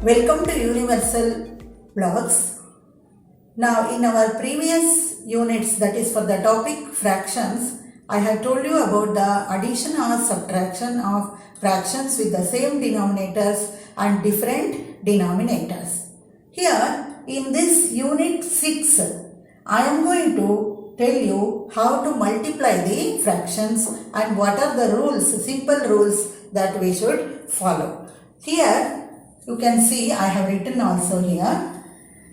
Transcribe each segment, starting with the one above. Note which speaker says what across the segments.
Speaker 1: Welcome to Universal Blogs. Now, in our previous units, that is for the topic fractions, I have told you about the addition or subtraction of fractions with the same denominators and different denominators. Here, in this unit 6, I am going to tell you how to multiply the fractions and what are the rules, simple rules that we should follow. Here, you can see I have written also here.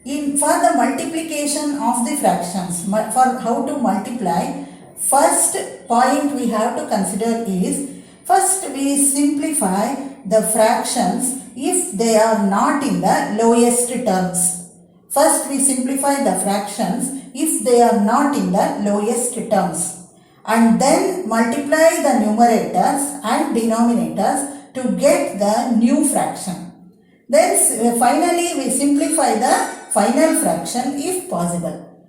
Speaker 1: For the multiplication of the fractions, for how to multiply, first point we have to consider is, first we simplify the fractions if they are not in the lowest terms. First we simplify the fractions if they are not in the lowest terms, and then multiply the numerators and denominators to get the new fraction. Then finally we simplify the final fraction if possible.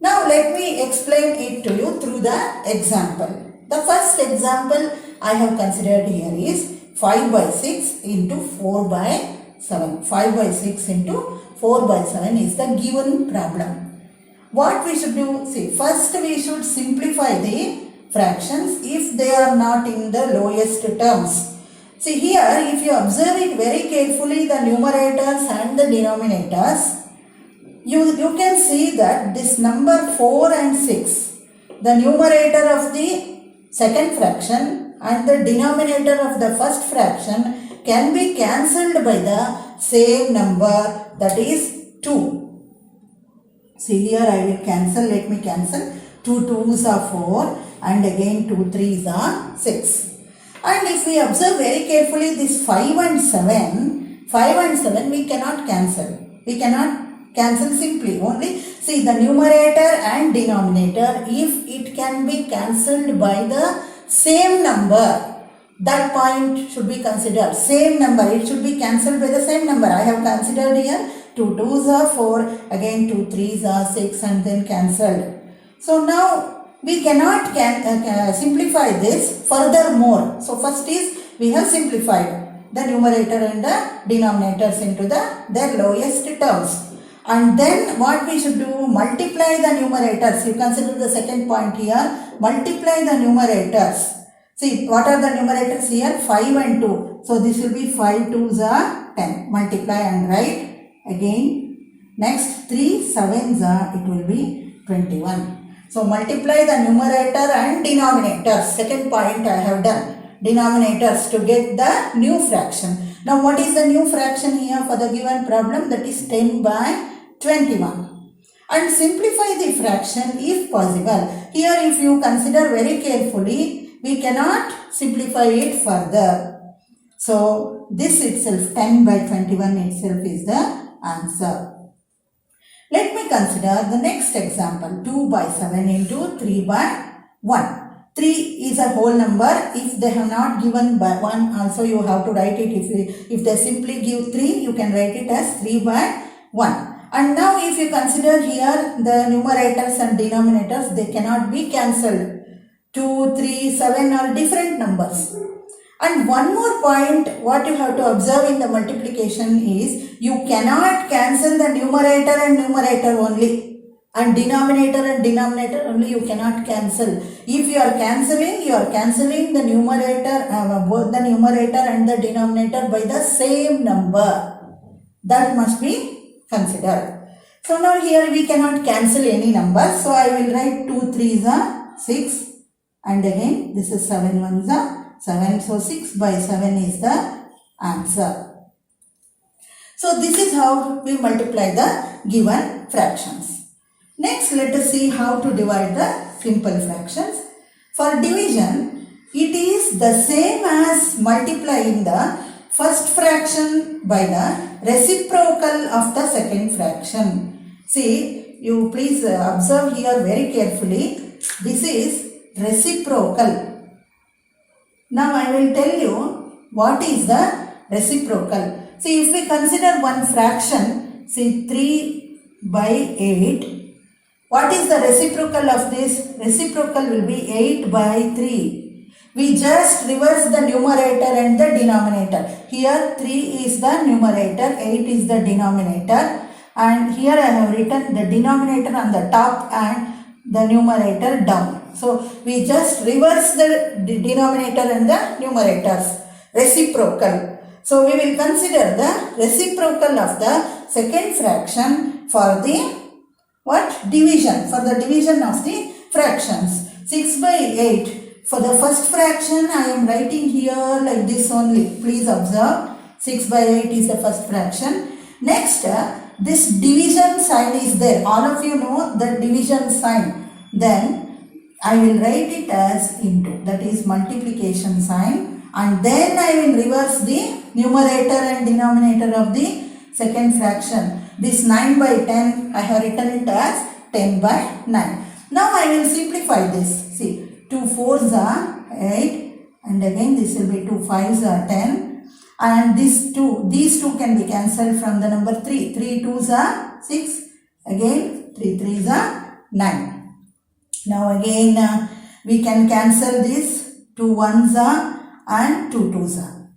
Speaker 1: Now let me explain it to you through the example. The first example I have considered here is 5 by 6 into 4 by 7. 5 by 6 into 4 by 7 is the given problem. What we should do? See, first we should simplify the fractions if they are not in the lowest terms. See here, if you observe it very carefully, the numerators and the denominators, you can see that this number 4 and 6, the numerator of the second fraction and the denominator of the first fraction can be cancelled by the same number, that is 2. See here I will cancel, let me cancel. 2 2s are 4 and again 2 3s are 6. And if we observe very carefully this 5 and 7 we cannot cancel. We cannot cancel simply. Only see the numerator and denominator, if it can be cancelled by the same number, that point should be considered. Same number, it should be cancelled by the same number. I have considered here 2 2s are 4, again 2 3s are 6 and then cancelled. So now we cannot simplify this furthermore. So first is we have simplified the numerator and the denominators into their lowest terms. And then what we should do? Multiply the numerators. You consider the second point here. Multiply the numerators. See, what are the numerators here? 5 and 2. So this will be 5 2s are 10. Multiply and write again. Next 3 7s are, it will be 21. So multiply the numerator and denominators. Second point I have done. Denominators to get the new fraction. Now what is the new fraction here for the given problem? That is 10 by 21. And simplify the fraction if possible. Here if you consider very carefully, we cannot simplify it further. So this itself, 10 by 21 itself is the answer. Let me consider the next example, 2 by 7 into 3 by 1. 3 is a whole number. If they have not given by 1, also you have to write it. If they simply give 3, you can write it as 3 by 1. And now if you consider here the numerators and denominators, they cannot be cancelled. 2, 3, 7 are different numbers. And one more point, what you have to observe in the multiplication is, you cannot cancel the numerator and numerator only, and denominator only you cannot cancel. If you are cancelling the numerator, both the numerator and the denominator by the same number. That must be considered. So now here we cannot cancel any number. So I will write 2 3s are 6 and again this is 7 1s are 7. So 6 by 7 is the answer. So this is how we multiply the given fractions. Next, let us see how to divide the simple fractions. For division, it is the same as multiplying the first fraction by the reciprocal of the second fraction. See, you please observe here very carefully. This is reciprocal. Now I will tell you what is the reciprocal. See, if we consider one fraction, see 3 by 8, what is the reciprocal of this? Reciprocal will be 8 by 3. we just reverse the numerator and the denominator. Here 3 is the numerator, 8 is the denominator, and here I have written the denominator on the top and the numerator down. So we just reverse the denominator and the numerators, reciprocal. So we will consider the reciprocal of the second fraction for the division, for the division of the fractions. 6 by 8. For the first fraction, I am writing here like this only. Please observe. 6 by 8 is the first fraction. Next, this division sign is there. All of you know the division sign. Then, I will write it as into. That is multiplication sign. And then I will reverse the numerator and denominator of the second fraction. This 9 by 10, I have written it as 10 by 9. Now I will simplify this. See, 2 4s are 8, and again this will be 2 5s are 10, and these two can be cancelled from the number 3. 3 2s are 6, again 3 3s are 9. Now again we can cancel this. 2 1s are and 2 2s are.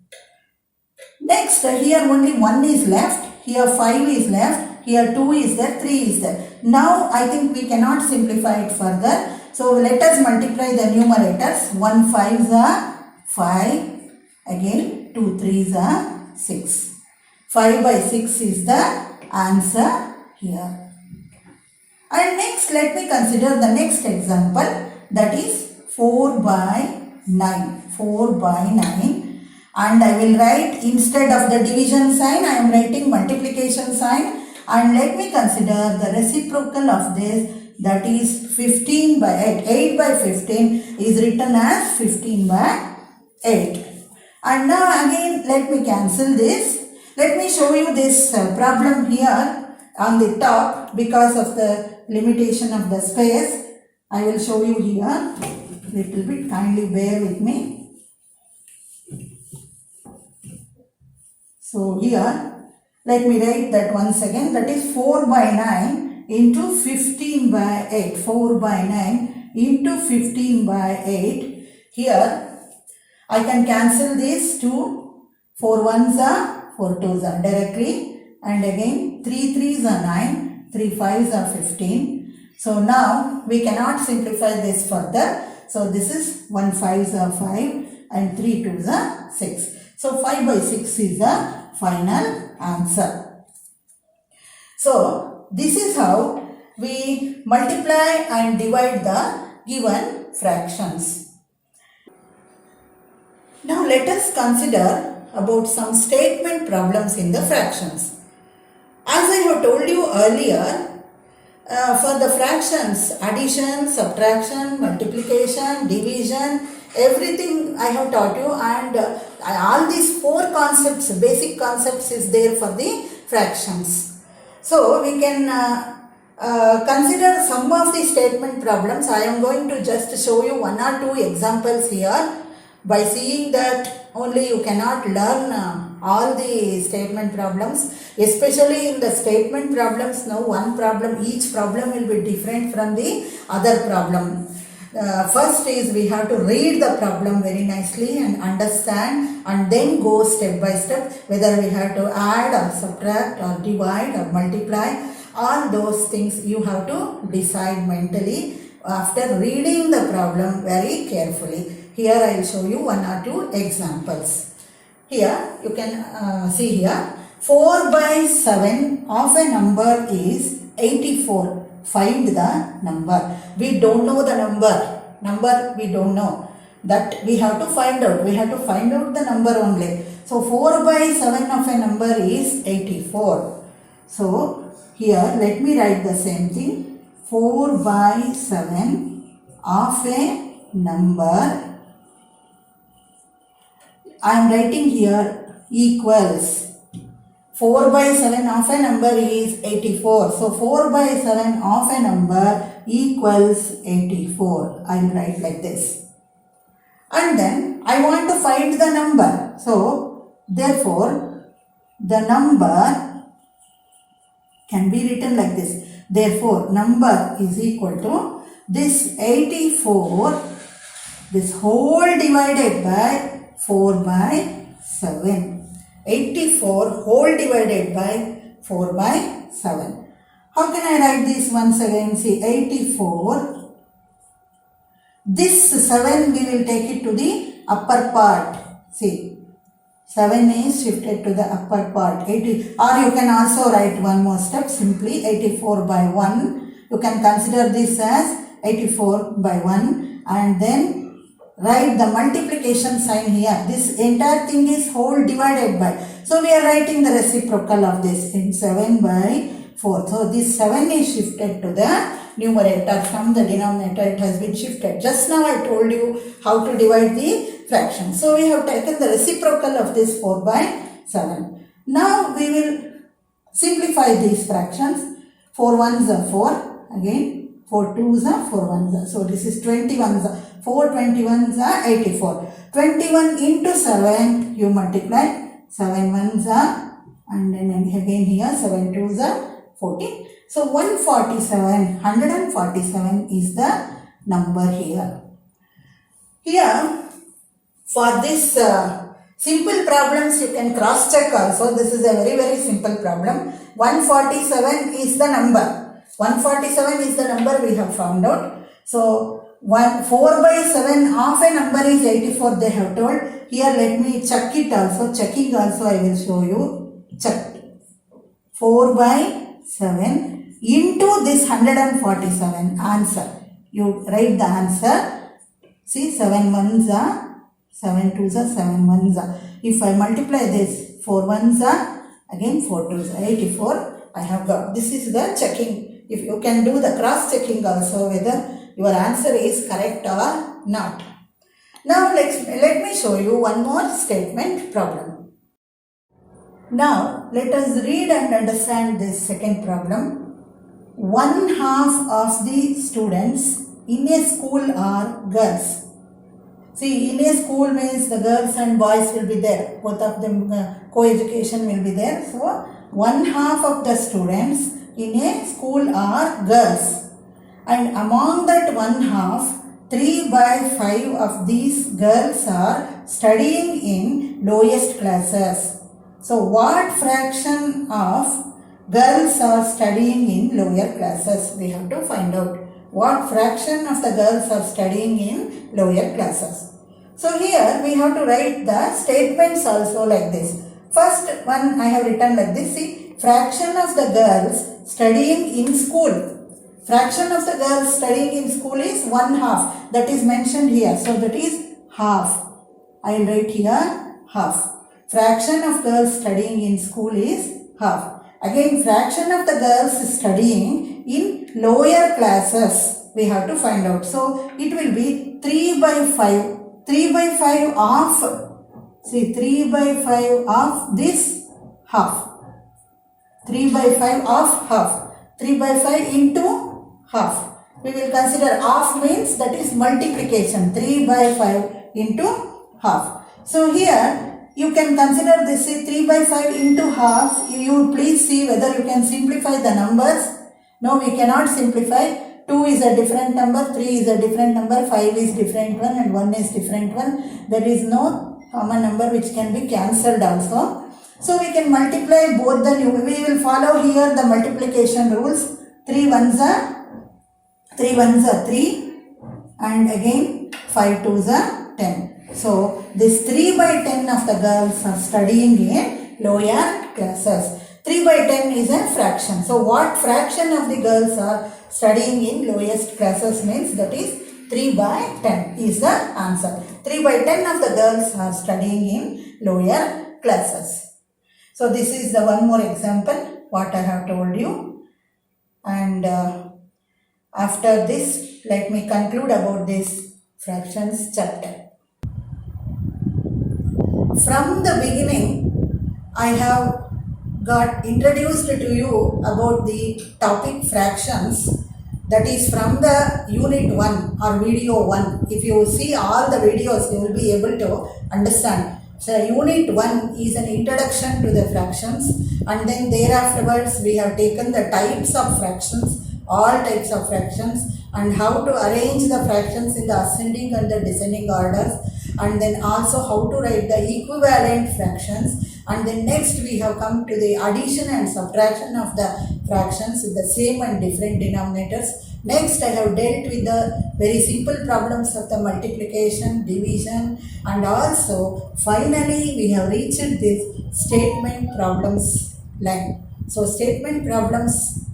Speaker 1: Next, here only 1 is left, here 5 is left, here 2 is there, 3 is there. Now I think we cannot simplify it further. So let us multiply the numerators. 1 5s are 5, again 2 3s are 6. 5 by 6 is the answer here. And next let me consider the next example, that is 4 by 9. 4 by 9. And I will write, instead of the division sign, I am writing multiplication sign. And let me consider the reciprocal of this, that is 15 by 8. 8 by 15 is written as 15 by 8. And now again let me cancel this. Let me show you this problem here on the top because of the limitation of the space. I will show you here little bit, kindly bear with me. So here let me write that once again, that is 4 by 9 into 15 by 8. 4 by 9 into 15 by 8. Here I can cancel these 2. 4 1s are 4 2s are directly, and again 3 3s are 9, 3 5s are 15. So now we cannot simplify this further. So this is 1 5s are 5 and 3 2s are 6. So 5 by 6 is the final answer. So this is how we multiply and divide the given fractions. Now let us consider about some statement problems in the fractions. As I have told you earlier, for the fractions, addition, subtraction, multiplication, division, everything I have taught you, and all these 4 concepts, basic concepts is there for the fractions. So we can consider some of the statement problems. I am going to just show you 1 or 2 examples here. By seeing that only you cannot learn all the statement problems, especially in the statement problems. Now one problem, each problem will be different from the other problem. First is we have to read the problem very nicely and understand, and then go step by step whether we have to add or subtract or divide or multiply. All those things you have to decide mentally after reading the problem very carefully. Here I will show you 1 or 2 examples. Here you can see here 4 by 7 of a number is 84. Find the number. We don't know the number. Number we don't know. That we have to find out. We have to find out the number only. So 4 by 7 of a number is 84. So here let me write the same thing. 4 by 7 of a number, I am writing here equals. 4 by 7 of a number is 84. So 4 by 7 of a number equals 84. I will write like this. And then I want to find the number. So therefore the number can be written like this. Therefore number is equal to this 84 This whole divided by 4 by 7. 84 whole divided by 4 by 7. How can I write this once again? See, 84. This 7 we will take it to the upper part. See, 7 is shifted to the upper part. 80, or you can also write one more step, simply 84 by 1. You can consider this as 84 by 1 and then write the multiplication sign here. This entire thing is whole divided by. So we are writing the reciprocal of this in 7 by 4. So this 7 is shifted to the numerator from the denominator. It has been shifted. Just now I told you how to divide the fraction. So we have taken the reciprocal of this 4 by 7. Now we will simplify these fractions. 4 ones are 4. Again 4 twos are 4 ones are. So this is 21s. 4 21s are 84. 21 into 7 you multiply. 7 ones are, and then again here 7 twos are 14. So 147 is the number here. Here for this simple problems you can cross check also. This is a very simple problem. 147 is the number. 147 is the number we have found out. So 4 by 7 of a number is 84 they have told. Here let me check it also. Checking also I will show you. Check. 4 by 7 into this 147 answer. You write the answer. See, 7 ones are, 7 twos are, 7 ones are. If I multiply this, 4 ones are, again 4 twos are, 84 I have got. This is the checking. If you can do the cross checking also whether your answer is correct or not. Now let me show you one more statement problem. Now let us read and understand this second problem. 1/2 of the students in a school are girls. See, in a school means the girls and boys will be there. Both of them co-education will be there. So 1/2 of the students in a school are girls. And among that 1/2, 3 by 5 of these girls are studying in lowest classes. So what fraction of girls are studying in lower classes? We have to find out. What fraction of the girls are studying in lower classes? So here we have to write the statements also like this. First one I have written like this. See, fraction of the girls studying in school. Fraction of the girls studying in school is 1/2. That is mentioned here. So that is half. I will write here half. Fraction of girls studying in school is half. Again, fraction of the girls studying in lower classes we have to find out. So it will be 3 by 5. 3 by 5 of, see, 3 by 5 of this half. 3 by 5 of half. 3 by 5 into half. We will consider half means that is multiplication. 3 by 5 into half. So here you can consider this 3 by 5 into half. You please see whether you can simplify the numbers. No, we cannot simplify. 2 is a different number, 3 is a different number, 5 is different one and 1 is different one. There is no common number which can be cancelled also. So we can multiply both the new. We will follow here the multiplication rules. 3 ones are 3 and again 5 twos are 10. So this 3 by 10 of the girls are studying in lower classes. 3 by 10 is a fraction. So what fraction of the girls are studying in lowest classes means that is 3 by 10 is the answer. 3 by 10 of the girls are studying in lower classes. So this is the one more example what I have told you. And after this, let me conclude about this fractions chapter. From the beginning, I have got introduced to you about the topic fractions, that is from the unit 1 or video 1. If you see all the videos, you will be able to understand. So unit 1 is an introduction to the fractions, and then thereafterwards we have taken the types of fractions, all types of fractions, and how to arrange the fractions in the ascending and the descending orders, and then also how to write the equivalent fractions, and then next we have come to the addition and subtraction of the fractions with the same and different denominators. Next I have dealt with the very simple problems of the multiplication, division, and also finally we have reached this statement problems line. So statement problems,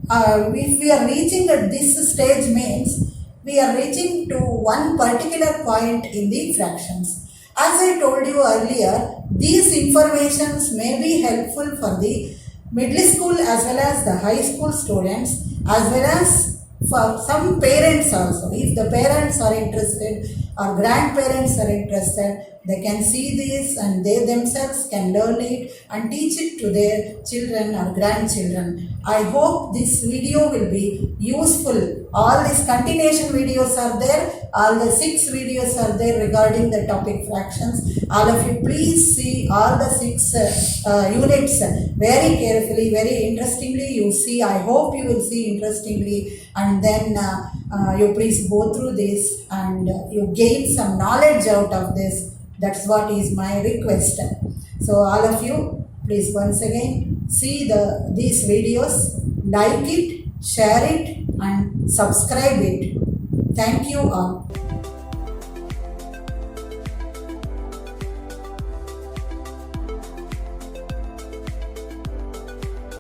Speaker 1: if we are reaching at this stage means we are reaching to one particular point in the fractions. As I told you earlier, these informations may be helpful for the middle school as well as the high school students, as well as for some parents also. If the parents are interested or grandparents are interested, they can see this and they themselves can learn it and teach it to their children or grandchildren. I hope this video will be useful. All these continuation videos are there. All the 6 videos are there regarding the topic fractions. All of you please see all the 6 units very carefully, very interestingly. You see, I hope you will see interestingly, and then you please go through this and you gain some knowledge out of this. That's what is my request. So all of you please once again see these videos, like it, share it and subscribe it. Thank you all.